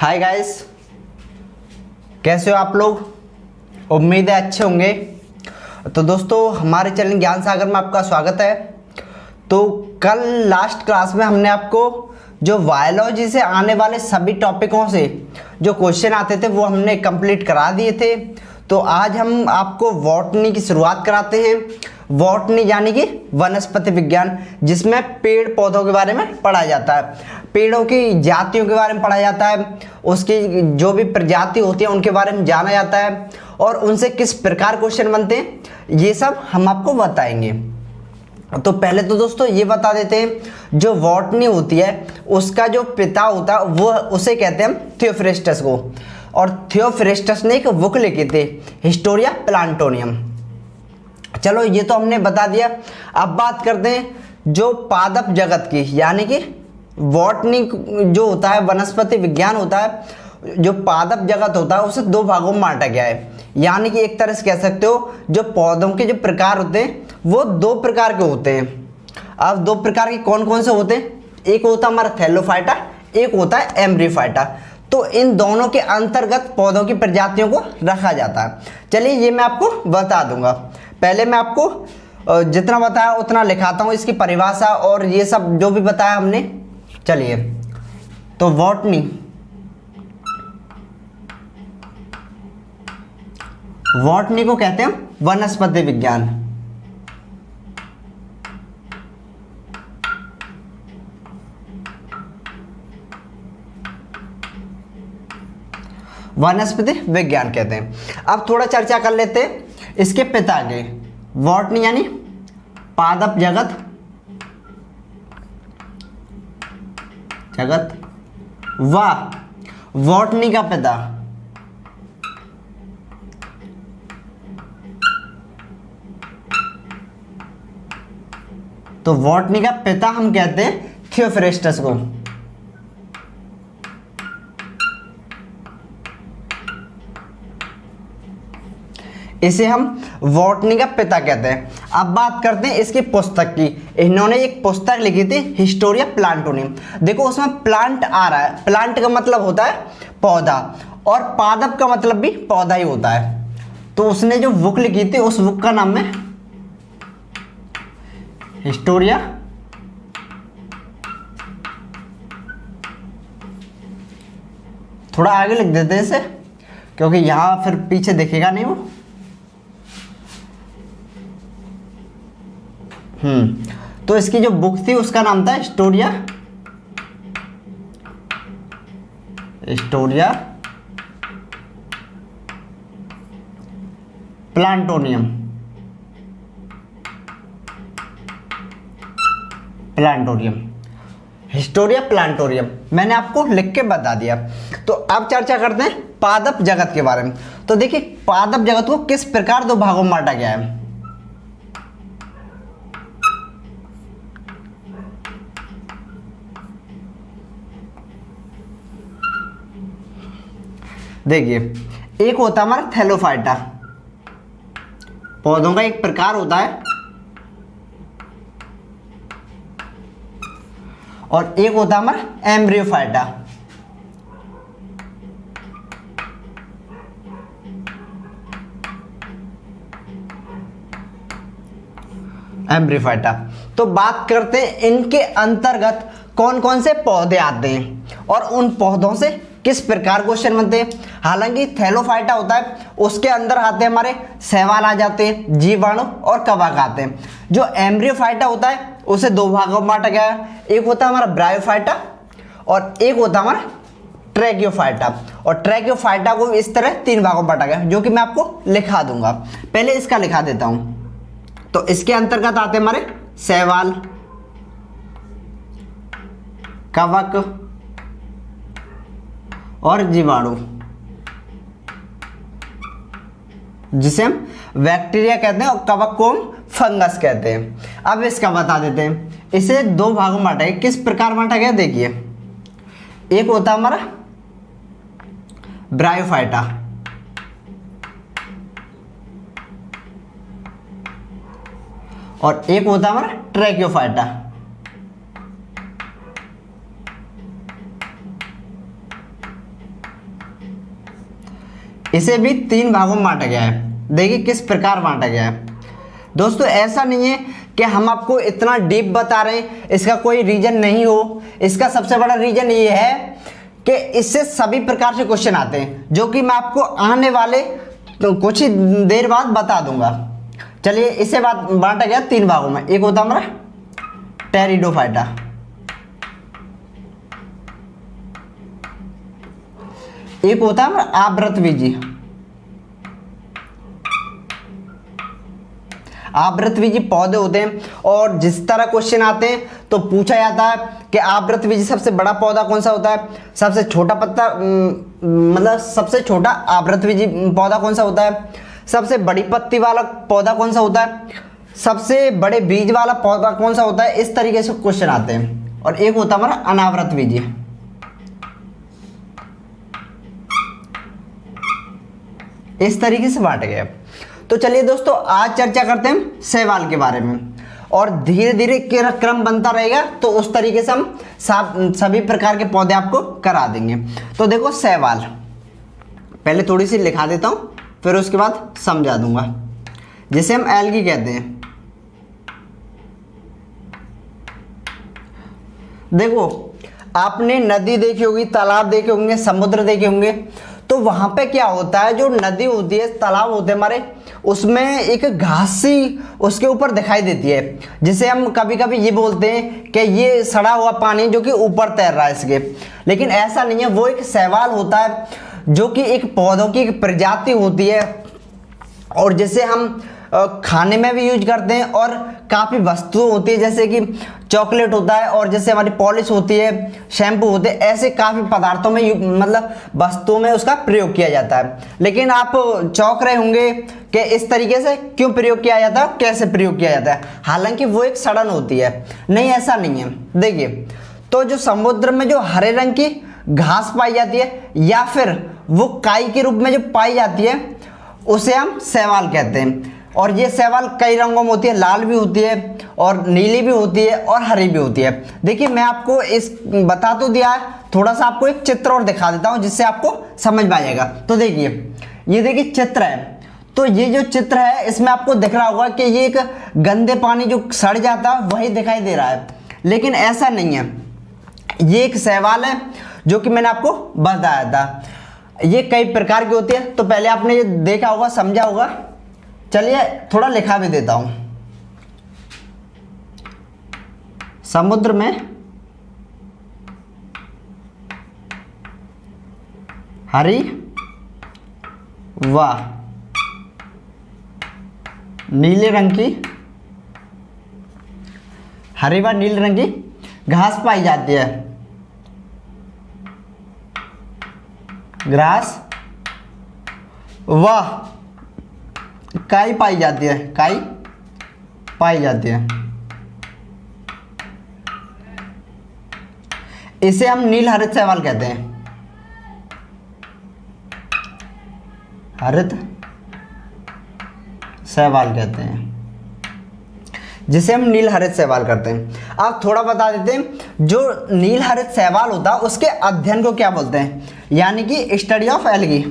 Hi guys, कैसे हो आप लोग। उम्मीद है अच्छे होंगे। तो दोस्तों, हमारे चैनल ज्ञान सागर में आपका स्वागत है। तो कल लास्ट क्लास में हमने आपको जो बायोलॉजी से आने वाले सभी टॉपिकों से जो क्वेश्चन आते थे वो हमने कंप्लीट करा दिए थे। तो आज हम आपको बॉटनी की शुरुआत कराते हैं। बॉटनी यानी कि वनस्पति विज्ञान, जिसमें पेड़ पौधों के बारे में पढ़ा जाता है, पेड़ों की जातियों के बारे में पढ़ा जाता है, उसकी जो भी प्रजाति होती है उनके बारे में जाना जाता है और उनसे किस प्रकार क्वेश्चन बनते हैं, ये सब हम आपको बताएंगे। तो पहले तो दोस्तों ये बता देते हैं, जो बॉटनी होती है उसका जो पिता होता है वो उसे कहते हैं थियोफ्रेस्टस को, और थियोफ्रेस्टस ने एक बुक लिखी थी, हिस्टोरिया प्लांटोनियम। चलो ये तो हमने बता दिया। अब बात करते हैं जो पादप जगत की, यानी कि बॉटनी जो होता है, वनस्पति विज्ञान होता है, जो पादप जगत होता है उसे दो भागों में बांटा गया है। यानी कि एक तरह से कह सकते हो जो पौधों के जो प्रकार होते हैं वो दो प्रकार के होते हैं। अब दो प्रकार के कौन कौन से होते हैं, एक होता है हमारा थैलोफाइटा, एक होता है एम्ब्रीफाइटा। तो इन दोनों के अंतर्गत पौधों की प्रजातियों को रखा जाता है। चलिए ये मैं आपको बता दूंगा। पहले मैं आपको जितना बताया उतना लिखाता हूँ, इसकी परिभाषा और ये सब जो भी बताया हमने। चलिए, तो बॉटनी को कहते हैं वनस्पति विज्ञान। वनस्पति विज्ञान कहते हैं। अब थोड़ा चर्चा कर लेते हैं इसके पिता के। बॉटनी यानी पादप जगत व बॉटनी का पिता तो बॉटनी का पिता हम कहते हैं थियोफ्रेस्टस को। इसे हम बॉटनी का पिता कहते हैं। अब बात करते हैं इसकी पुस्तक की। इन्होंने एक पुस्तक लिखी थी, हिस्टोरिया प्लांटोनियम। देखो उसमें प्लांट आ रहा है, प्लांट का मतलब होता है पौधा, और पादप का मतलब भी पौधा ही होता है। तो उसने जो बुक लिखी थी उस बुक का नाम है हिस्टोरिया थोड़ा आगे लिख देते हैं इसे, क्योंकि यहां फिर पीछे दिखेगा नहीं वो। तो इसकी जो बुक थी उसका नाम था हिस्टोरिया प्लांटोनियम। हिस्टोरिया प्लांटोनियम मैंने आपको लिख के बता दिया। तो अब चर्चा करते हैं पादप जगत के बारे में। तो देखिए, पादप जगत को किस प्रकार दो भागों में बांटा गया है। देखिए, एक होता है हमारा थैलोफाइटा, पौधों का एक प्रकार होता है, और एक होता है हमारा एम्ब्रियोफाइटा। तो बात करते हैं इनके अंतर्गत कौन कौन से पौधे आते हैं और उन पौधों से किस प्रकार क्वेश्चन बनते हैं। हालांकि थैलोफाइटा होता है उसके अंदर आते हैं हमारे शैवाल आ जाते हैं, जीवाणु और कवक आते हैं। जो एम्ब्रियोफाइटा होता है उसे दो भागों में बांटा गया है, एक होता है हमारा ब्रायोफाइटा और एक होता है हमारा ट्रैकियोफाइटा। और ट्रैकियोफाइटा को इस तरह तीन भागों में बांटा गया, जो कि मैं आपको लिखा दूंगा। पहले इसका लिखा देता हूं। तो इसके अंतर्गत आते हैं हमारे शैवाल, कवक और जीवाणु, जिसे हम बैक्टीरिया कहते हैं और कवक को हम फंगस कहते हैं। अब इसका बता देते हैं। इसे दो भागों में बांटा गया। किस प्रकार बांटा गया, देखिए, एक होता हमारा ब्रायोफाइटा और एक होता हमारा ट्रैकियोफाइटा। इसे भी 3 भागों में बांटा गया है। देखिए किस प्रकार बांटा गया है दोस्तों। ऐसा नहीं है कि हम आपको इतना डीप बता रहे हैं, इसका कोई रीजन नहीं हो। इसका सबसे बड़ा रीजन ये है कि इससे सभी प्रकार से क्वेश्चन आते हैं, जो कि मैं आपको आने वाले तो कुछ ही देर बाद बता दूंगा। चलिए, इसे बांटा गया 3 भागों में। एक होता हमारा टेरिडोफाइटा, एक होता है हमारा आवृतबीजी। आवृतबीजी पौधे होते हैं, और जिस तरह क्वेश्चन आते हैं तो पूछा जाता है कि आवृतबीजी सबसे बड़ा पौधा कौन सा होता है, सबसे छोटा पत्ता मतलब सबसे छोटा आवृतबीजी पौधा कौन सा होता है, सबसे बड़ी पत्ती वाला पौधा कौन सा होता है, सबसे बड़े बीज वाला पौधा कौन सा होता है। इस तरीके से क्वेश्चन आते हैं। और एक होता है हमारा अनावृतबीजी। इस तरीके से बांटे गए। तो चलिए दोस्तों, आज चर्चा करते हैं शैवाल के बारे में, और धीरे धीरे क्रम बनता रहेगा, तो उस तरीके से हम सभी प्रकार के पौधे आपको करा देंगे। तो देखो, शैवाल पहले थोड़ी सी लिखा देता हूं, फिर उसके बाद समझा दूंगा। जिसे हम एल्गी कहते हैं। देखो, आपने नदी देखी होगी, तालाब देखे होंगे, समुद्र देखे होंगे, तो वहां पे क्या होता है, जो नदी होती है, तालाब होते हैं हमारे, उसमें एक घास सी उसके ऊपर दिखाई देती है, जिसे हम कभी कभी ये बोलते हैं कि ये सड़ा हुआ पानी जो कि ऊपर तैर रहा है इसके। लेकिन ऐसा नहीं है, वो एक शैवाल होता है, जो कि एक पौधों की एक प्रजाति होती है, और जिसे हम खाने में भी यूज करते हैं। और काफ़ी वस्तुएं होती है, जैसे कि चॉकलेट होता है, और जैसे हमारी पॉलिश होती है, शैम्पू होते हैं, ऐसे काफ़ी पदार्थों में मतलब वस्तुओं में उसका प्रयोग किया जाता है। लेकिन आप चौंक रहे होंगे कि इस तरीके से क्यों प्रयोग किया जाता है, कैसे प्रयोग किया जाता है, हालांकि वो एक सड़न होती है। नहीं, ऐसा नहीं है। देखिए, तो जो समुद्र में जो हरे रंग की घास पाई जाती है, या फिर वो काई के रूप में जो पाई जाती है, उसे हम शैवाल कहते हैं। और ये शैवाल कई रंगों में होती है, लाल भी होती है, और नीली भी होती है, और हरी भी होती है। देखिए, मैं आपको इस बता तो दिया है, थोड़ा सा आपको एक चित्र और दिखा देता हूं, जिससे आपको समझ में आ जाएगा। तो देखिए, ये देखिए चित्र है। तो ये जो चित्र है, इसमें आपको दिख रहा होगा कि ये एक गंदे पानी जो सड़ जाता है वही दिखाई दे रहा है, लेकिन ऐसा नहीं है। ये एक शैवाल है, जो कि मैंने आपको बताया था। ये कई प्रकार की होती है। तो पहले आपने ये देखा होगा, समझा होगा। चलिए, थोड़ा लिखा भी देता हूं। समुद्र में हरी व नीले रंग की, हरी व नीले रंग की घास पाई जाती है। घास व काई पाई जाती है, काई पाई जाती है। इसे हम नील हरित शैवाल कहते हैं। हरित शैवाल कहते हैं, जिसे हम नील हरित शैवाल करते हैं। आप थोड़ा बता देते हैं, जो नील हरित शैवाल होता है उसके अध्ययन को क्या बोलते हैं, यानी कि स्टडी ऑफ एल्गी।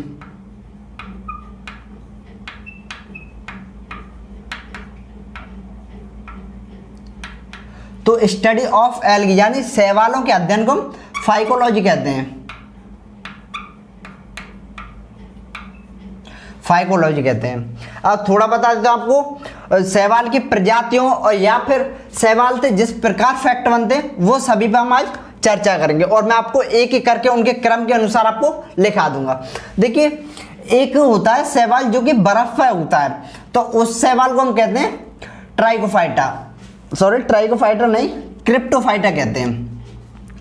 तो स्टडी ऑफ एल्गी यानी शैवालों के अध्ययन को हम फाइकोलॉजी कहते हैं। फाइकोलॉजी कहते हैं। अब थोड़ा बता देता हूं आपको, शैवाल की प्रजातियों और या फिर शैवाल से जिस प्रकार फैक्ट बनते हैं, वो सभी पर हम आज चर्चा करेंगे, और मैं आपको एक एक करके उनके क्रम के अनुसार आपको लिखा दूंगा। देखिए, एक होता है शैवाल जो कि बर्फ पर उगता है, तो उस शैवाल को हम कहते हैं ट्राइकोफाइटा, सॉरी ट्राइकोफाइटा नहीं, क्रिप्टोफाइटा कहते हैं।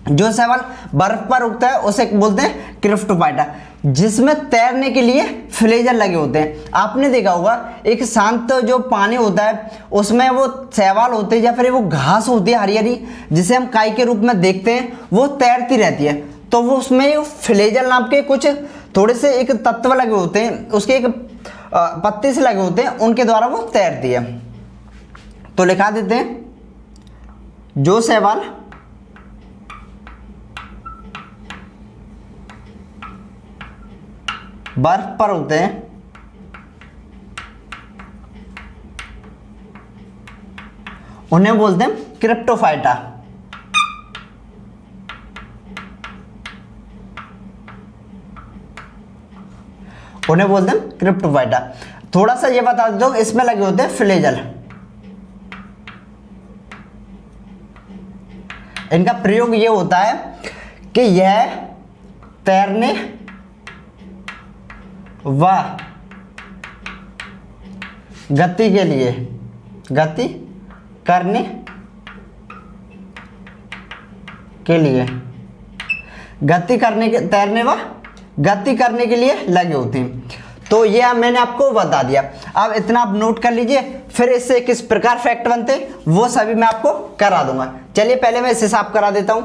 जो शैवाल बर्फ पर उगता है उसे बोलते हैं क्रिप्टोफाइटा, जिसमें तैरने के लिए फ्लेजर लगे होते हैं। आपने देखा होगा, एक शांत जो पानी होता है उसमें वो शैवाल होते हैं, या फिर वो घास होती है हरी हरी, जिसे हम काई के रूप में देखते हैं, वो तैरती रहती है। तो वो उसमें फ्लेजर नाम के कुछ थोड़े से एक तत्व लगे होते हैं, उसके एक पत्ते से लगे होते हैं, उनके द्वारा वो तैरती है। तो लिखा देते हैं, जो शैवाल बर्फ पर होते हैं, उन्हें बोलते हैं क्रिप्टोफाइटा। उन्हें बोलते हैं क्रिप्टोफाइटा। थोड़ा सा ये बता देता हूं, इसमें लगे होते हैं फ्लेजल। इनका प्रयोग ये होता है कि यह तैरने व गति के लिए, गति करने के लिए, गति करने के, तैरने व गति करने के लिए लगे होते हैं। तो ये मैंने आपको बता दिया। अब इतना आप नोट कर लीजिए, फिर इससे किस प्रकार फैक्ट बनते वो सभी मैं आपको करा दूंगा। चलिए पहले मैं इसे साफ करा देता हूं।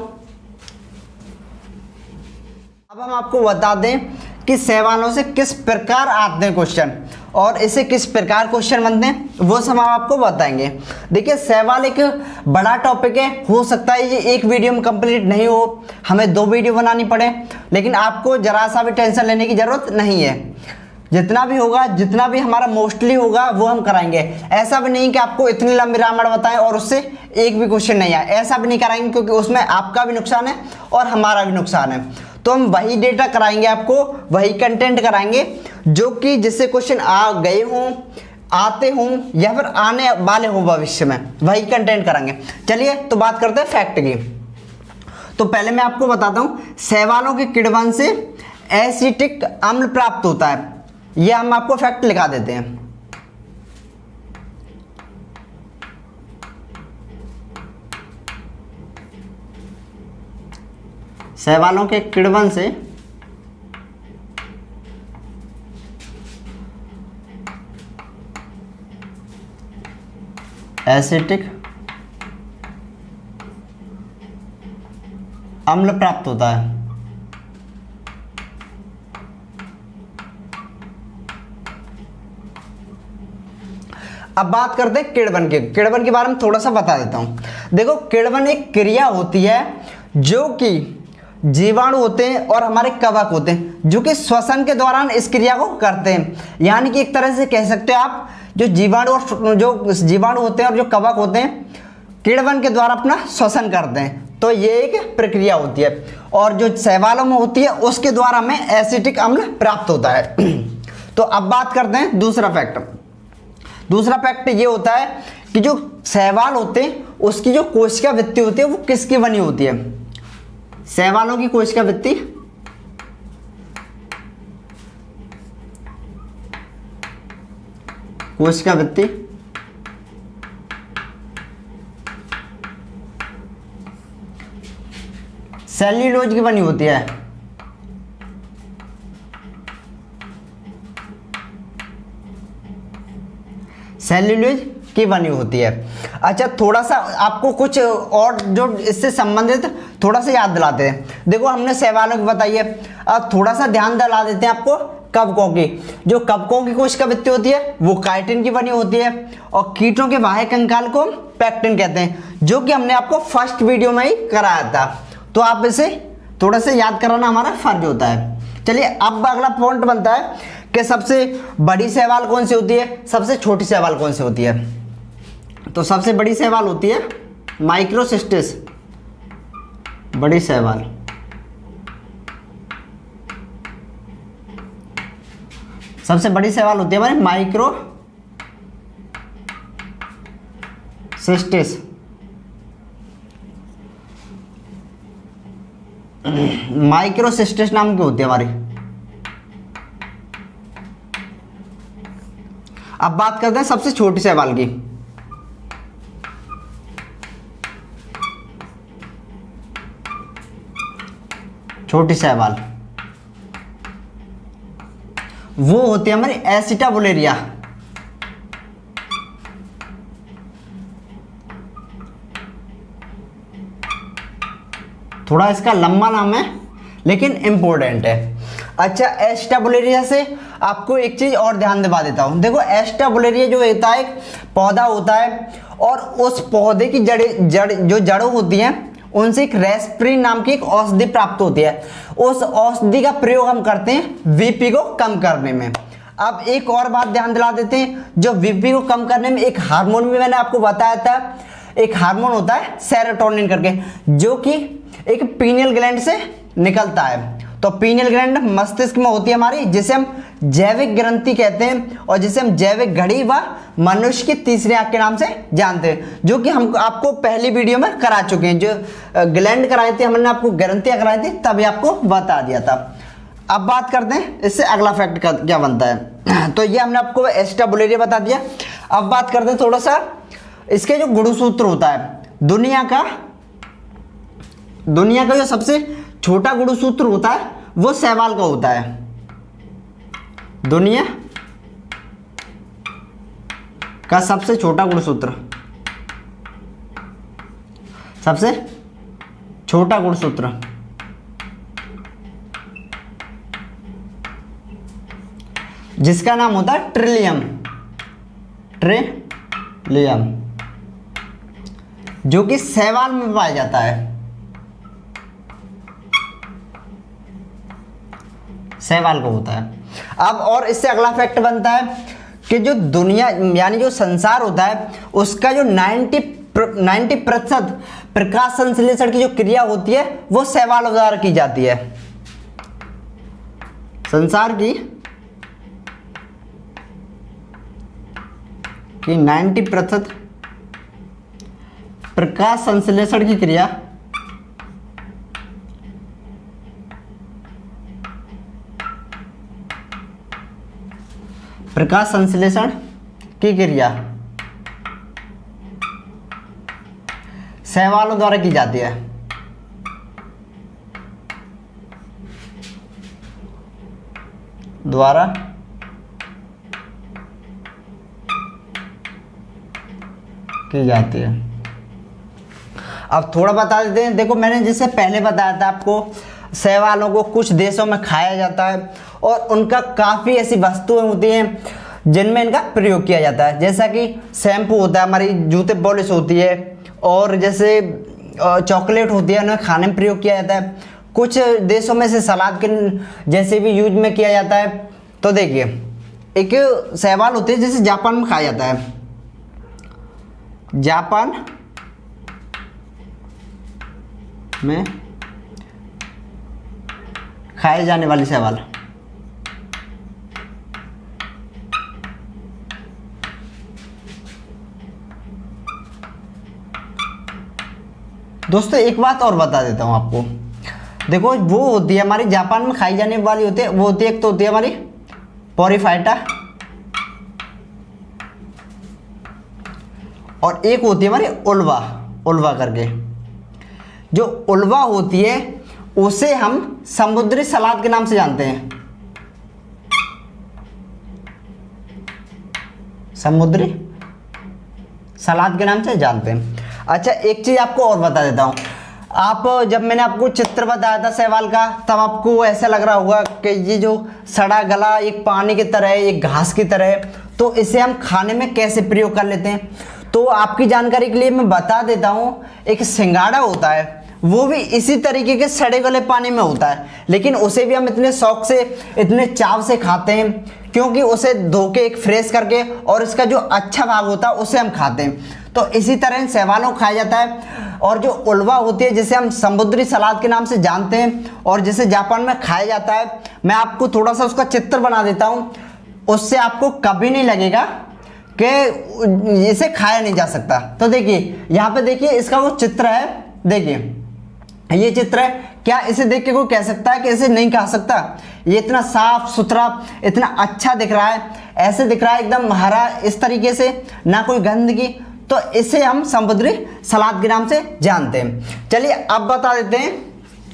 अब हम आपको बता दें कि सवालों से किस प्रकार आते हैं क्वेश्चन और इसे किस प्रकार क्वेश्चन बनते हैं, वो सब हम आपको बताएंगे। देखिए सवाल एक बड़ा टॉपिक है, हो सकता है ये एक वीडियो में कंप्लीट नहीं हो, हमें 2 वीडियो बनानी पड़े, लेकिन आपको जरा सा भी टेंशन लेने की जरूरत नहीं है। जितना भी होगा, जितना भी हमारा मोस्टली होगा वो हम कराएंगे। ऐसा भी नहीं कि आपको इतनी लंबी रामायण बताएं और उससे एक भी क्वेश्चन नहीं आए, ऐसा भी नहीं कराएंगे, क्योंकि उसमें आपका भी नुकसान है और हमारा भी नुकसान है। तो हम वही डेटा कराएंगे आपको, वही कंटेंट कराएंगे जो कि जिससे क्वेश्चन आ गए हों, आते हों या फिर आने वाले हों भविष्य में, वही कंटेंट कराएंगे। चलिए तो बात करते हैं फैक्ट की। तो पहले मैं आपको बताता हूं, शैवालों के किण्वन से एसिटिक अम्ल प्राप्त होता है। यह हम आपको फैक्ट लिखा देते हैं। शैवालों के किण्वन से एसिटिक अम्ल प्राप्त होता है। अब बात करते हैं किण्वन के। किण्वन के बारे में थोड़ा सा बता देता हूं। देखो किण्वन एक क्रिया होती है जो कि जीवाणु होते हैं और हमारे कवक होते हैं जो कि श्वसन के दौरान इस क्रिया को करते हैं। यानी कि एक तरह से कह सकते हो आप, जो जीवाणु होते हैं और जो कवक होते हैं किण्वन के द्वारा अपना श्वसन करते हैं। तो ये एक प्रक्रिया होती है और जो शैवालों में होती है उसके द्वारा हमें एसिटिक अम्ल प्राप्त होता है। तो अब बात करते हैं दूसरा फैक्ट। दूसरा फैक्ट ये होता है कि जो शैवाल होते हैं उसकी जो कोशिका भित्ति होती है वो किसकी बनी होती है। शैवालों की कोशिका भित्ति सेल्यूलोज की बनी होती है। सेल्यूलोज की बनी होती है। अच्छा थोड़ा सा आपको कुछ और जो इससे संबंधित थोड़ा सा याद दिलाते हैं। देखो हमने शैवालों की बताई है, अब थोड़ा सा ध्यान दिला देते हैं आपको कवकों की। जो कवकों की कोशिका भित्ति होती है वो काइटिन की बनी होती है और कीटों के बाह्य कंकाल को पैक्टिन कहते हैं, जो कि हमने आपको फर्स्ट वीडियो में ही कराया था। तो आप इसे थोड़ा सा याद कराना हमारा फर्ज होता है। चलिए अब अगला पॉइंट बनता है कि सबसे बड़ी शैवाल कौन सी होती है, सबसे छोटी शैवाल कौन सी होती है। तो सबसे बड़ी शैवाल होती है माइक्रोसिस्टिस, बड़ी शैवाल। सबसे बड़ी शैवाल होती है हमारी माइक्रोसिस्टिस। माइक्रोसिस्टिस नाम की होती है हमारी। अब बात करते हैं सबसे छोटी शैवाल की। छोटी शैवाल वो होती है हमारी एसिटाबुलेरिया। थोड़ा इसका लंबा नाम है लेकिन इंपॉर्टेंट है। अच्छा एस्टाबुलेरिया से आपको एक चीज और ध्यान दिवा देता हूं। देखो एस्टाबुलेरिया जो होता है एक पौधा होता है और उस पौधे की जड़ों होती हैं उनसे एक रेस्पिरिन नाम की एक औषधि प्राप्त होती है। उस औषधि का प्रयोग हम करते हैं बीपी को कम करने में। अब एक और बात ध्यान दिला देते हैं, जो बीपी को कम करने में एक हार्मोन भी मैंने आपको बताया था, एक हार्मोन होता है सेरोटोनिन करके, जो कि एक पीनियल ग्लैंड से निकलता है। तो पीनियल ग्लैंड मस्तिष्क में होती है हमारी, जिसे हम जैविक ग्रंथि कहते हैं और जिसे हम जैविक घड़ी व मनुष्य की तीसरी आंख के नाम से जानते हैं, जो कि हम आपको पहली वीडियो में करा चुके हैं। जो ग्लैंड कराए थे हमने, आपको ग्रंथियां कराई थी, तभी आपको बता दिया था। अब बात करते हैं इससे अगला फैक्ट का क्या बनता है। तो ये हमने आपको एस्टाबुलेरिया बता दिया। अब बात करते हैं थोड़ा सा इसके जो गुणसूत्र होता है। दुनिया का जो सबसे छोटा गुणसूत्र होता है वो शैवाल का होता है। दुनिया का सबसे छोटा गुणसूत्र, सबसे छोटा गुणसूत्र जिसका नाम होता है ट्रिलियम, जो कि शैवाल में पाया जाता है। शैवाल को होता है। अब और इससे अगला फैक्ट बनता है कि जो दुनिया यानी जो संसार होता है उसका जो 90% प्रकाश संश्लेषण की जो क्रिया होती है वो शैवाल द्वारा की जाती है। संसार की 90% प्रकाश संश्लेषण की क्रिया शैवालों द्वारा की जाती है। अब थोड़ा बता देते हैं। देखो मैंने जैसे पहले बताया था आपको, शैवालों को कुछ देशों में खाया जाता है और उनका काफ़ी ऐसी वस्तुएं होती हैं जिनमें इनका प्रयोग किया जाता है। जैसा कि शैम्पू होता है, हमारी जूते पॉलिश होती है, और जैसे चॉकलेट होती है, उन्हें खाने में प्रयोग किया जाता है। कुछ देशों में से सलाद के जैसे भी यूज में किया जाता है। तो देखिए एक शैवाल होती है जिसे जापान में खाया जाता है। जापान में खाए जाने वाली शैवाल, दोस्तों एक बात और बता देता हूं आपको। देखो वो होती है हमारी जापान में खाई जाने वाली होती है, वो होती है, एक तो होती है हमारी पोरीफाइटा और एक होती है हमारी उल्वा करके। जो उल्वा होती है उसे हम समुद्री सलाद के नाम से जानते हैं। समुद्री सलाद के नाम से जानते हैं। अच्छा एक चीज आपको और बता देता हूं। आप जब मैंने आपको चित्र बताया था शैवाल का, तब आपको ऐसा लग रहा होगा कि ये जो सड़ा गला एक पानी की तरह है, एक घास की तरह है, तो इसे हम खाने में कैसे प्रयोग कर लेते हैं। तो आपकी जानकारी के लिए मैं बता देता हूं, एक सिंगाड़ा होता है, वो भी इसी तरीके के सड़े गले पानी में होता है, लेकिन उसे भी हम इतने शौक से, इतने चाव से खाते हैं, क्योंकि उसे धो के एक फ्रेश करके और इसका जो अच्छा भाग होता है उसे हम खाते हैं। तो इसी तरह शैवालों को खाया जाता है। और जो उल्वा होती है जिसे हम समुद्री सलाद के नाम से जानते हैं और जिसे जापान में खाया जाता है, मैं आपको थोड़ा सा उसका चित्र बना देता हूँ, उससे आपको कभी नहीं लगेगा कि इसे खाया नहीं जा सकता। तो देखिए यहाँ पे देखिए इसका वो चित्र है, देखिए ये चित्र है। क्या इसे देख के कोई कह सकता है कि इसे नहीं खा सकता? ये इतना साफ सुथरा, इतना अच्छा दिख रहा है, ऐसे दिख रहा है एकदम हरा, इस तरीके से, ना कोई गंदगी। तो इसे हम समुद्री सलाद के नाम से जानते हैं। चलिए अब बता देते हैं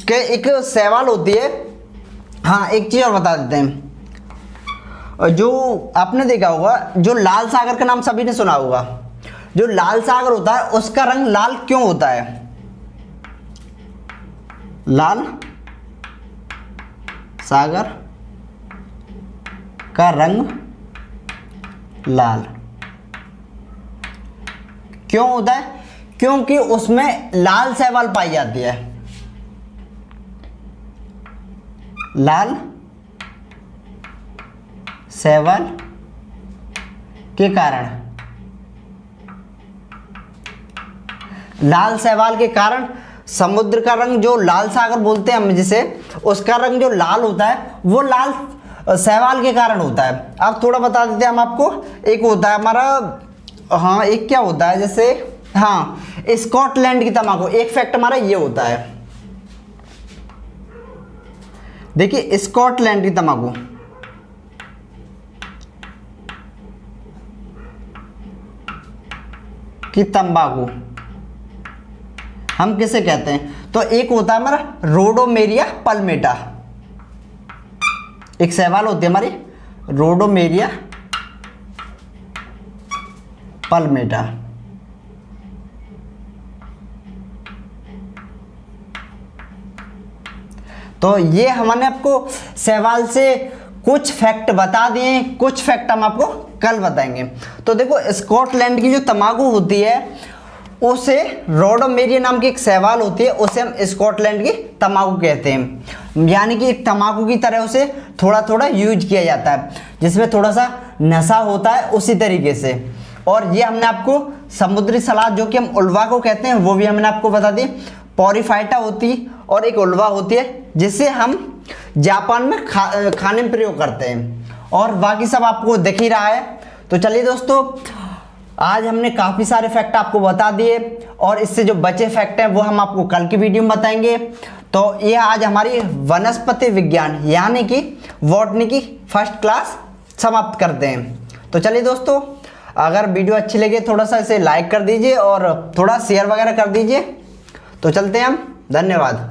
कि एक शैवाल होती है। हाँ एक चीज़ और बता देते हैं, जो आपने देखा होगा, जो लाल सागर का नाम सभी ने सुना होगा। जो लाल सागर होता है उसका रंग लाल क्यों होता है? लाल सागर का रंग लाल क्यों होता है? क्योंकि उसमें लाल शैवाल पाई जाती है, लाल शैवाल के कारण, लाल शैवाल के कारण समुद्र का रंग, जो लाल सागर बोलते हैं हम जिसे, उसका रंग जो लाल होता है वो लाल शैवाल के कारण होता है। अब थोड़ा बता देते हैं हम आपको। एक होता है हमारा, हाँ एक क्या होता है, जैसे हाँ स्कॉटलैंड की तंबाकू, एक फैक्ट हमारा ये होता है, देखिए स्कॉटलैंड की तंबाकू, हम किसे कहते हैं, तो एक होता है हमारा रोडोमेरिया पल्मेटा, एक शैवाल होती है हमारी रोडोमेरिया पल्मेटा। तो ये हमने आपको शैवाल से कुछ फैक्ट बता दिए, कुछ फैक्ट हम आपको कल बताएंगे। तो देखो स्कॉटलैंड की जो तंबाकू होती है उसे रोडोमेरिया नाम की एक शैवाल होती है, उसे हम स्कॉटलैंड की तंबाकू कहते हैं। यानी कि एक तंबाकू की तरह उसे थोड़ा थोड़ा यूज किया जाता है, जिसमें थोड़ा सा नशा होता है उसी तरीके से। और ये हमने आपको समुद्री सलाद जो कि हम उल्वा को कहते हैं वो भी हमने आपको बता दी। पॉरीफाइटा होती और एक उल्वा होती है जिसे हम जापान में खाने में प्रयोग करते हैं, और बाकी सब आपको दिख ही रहा है। तो चलिए दोस्तों, आज हमने काफ़ी सारे फैक्ट आपको बता दिए, और इससे जो बचे फैक्ट हैं वो हम आपको कल की वीडियो में बताएंगे। तो ये आज हमारी वनस्पति विज्ञान यानी कि बॉटनी की फर्स्ट क्लास समाप्त करते हैं। तो चलिए दोस्तों, अगर वीडियो अच्छी लगे थोड़ा सा इसे लाइक कर दीजिए और थोड़ा शेयर वगैरह कर दीजिए। तो चलते हैं हम, धन्यवाद।